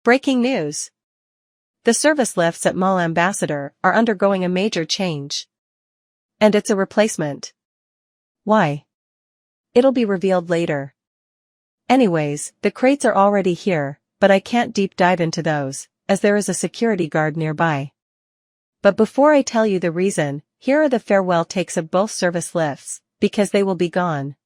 Breaking news. The service lifts at Mall Ambassador are undergoing a major change. And it's a replacement. Why? It'll be revealed later. Anyways, the crates are already here, but I can't deep dive into those, as there is a security guard nearby. But before I tell you the reason, here are the farewell takes of both service lifts, because they will be gone.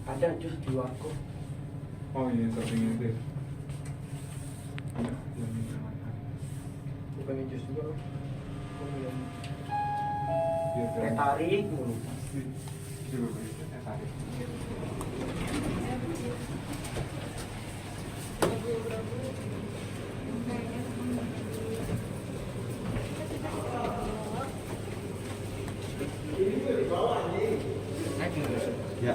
Ada jus di warkop. Oh iya, samping itu. Iya, yang minta makan. Bukannya jus juga loh. Yang Iya, tarik mulu. Coba beli tarik. Ya.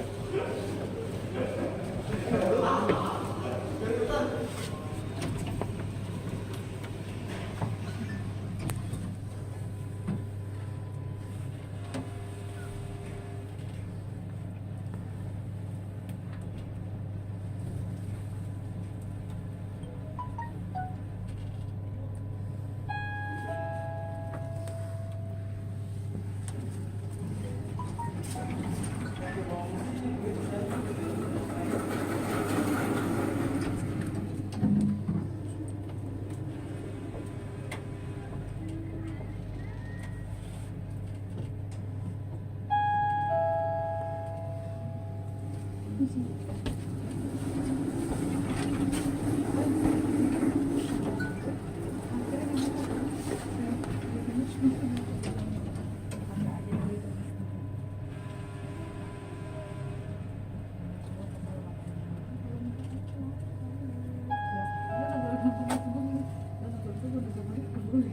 Apa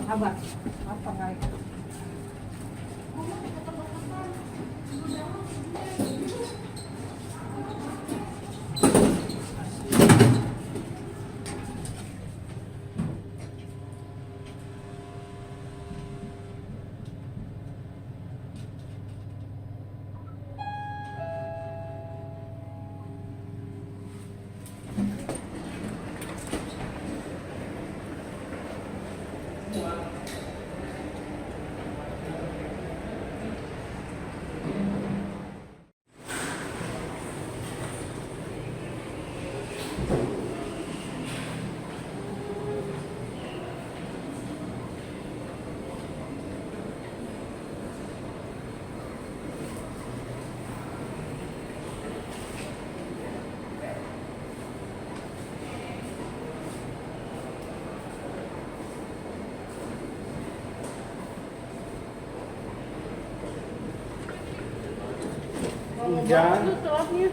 kabar? Apa kabar? Hujan. Itu telapnya.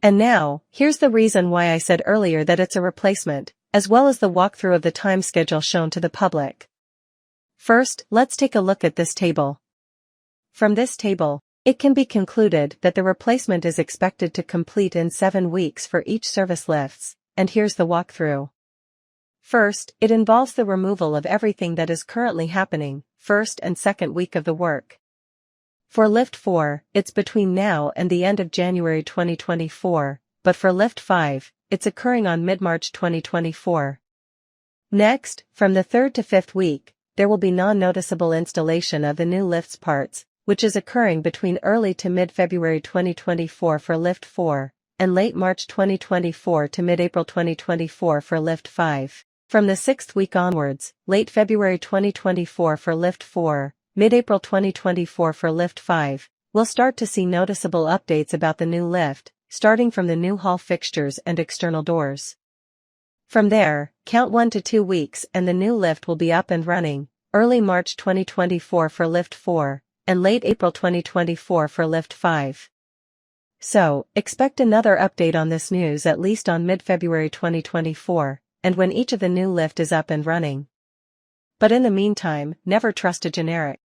And now, here's the reason why I said earlier that it's a replacement, as well as the walkthrough of the time schedule shown to the public. First, let's take a look at this table. From this table, it can be concluded that the replacement is expected to complete in 7 weeks for each service lifts, and here's the walkthrough. First, it involves the removal of everything that is currently happening, first and second week of the work. For Lift 4, it's between now and the end of January 2024, but for Lift 5, it's occurring on mid-March 2024. Next, from the 3rd to 5th week, there will be non-noticeable installation of the new lift's parts, which is occurring between early to mid-February 2024 for Lift 4, and late March 2024 to mid-April 2024 for Lift 5. From the 6th week onwards, late February 2024 for Lift 4, mid-April 2024 for Lift 5, we'll start to see noticeable updates about the new lift, starting from the new hall fixtures and external doors. From there, count 1 to 2 weeks and the new lift will be up and running, early March 2024 for Lift 4, and late April 2024 for Lift 5. So, expect another update on this news at least on mid-February 2024, and when each of the new lift is up and running. But in the meantime, never trust a generic.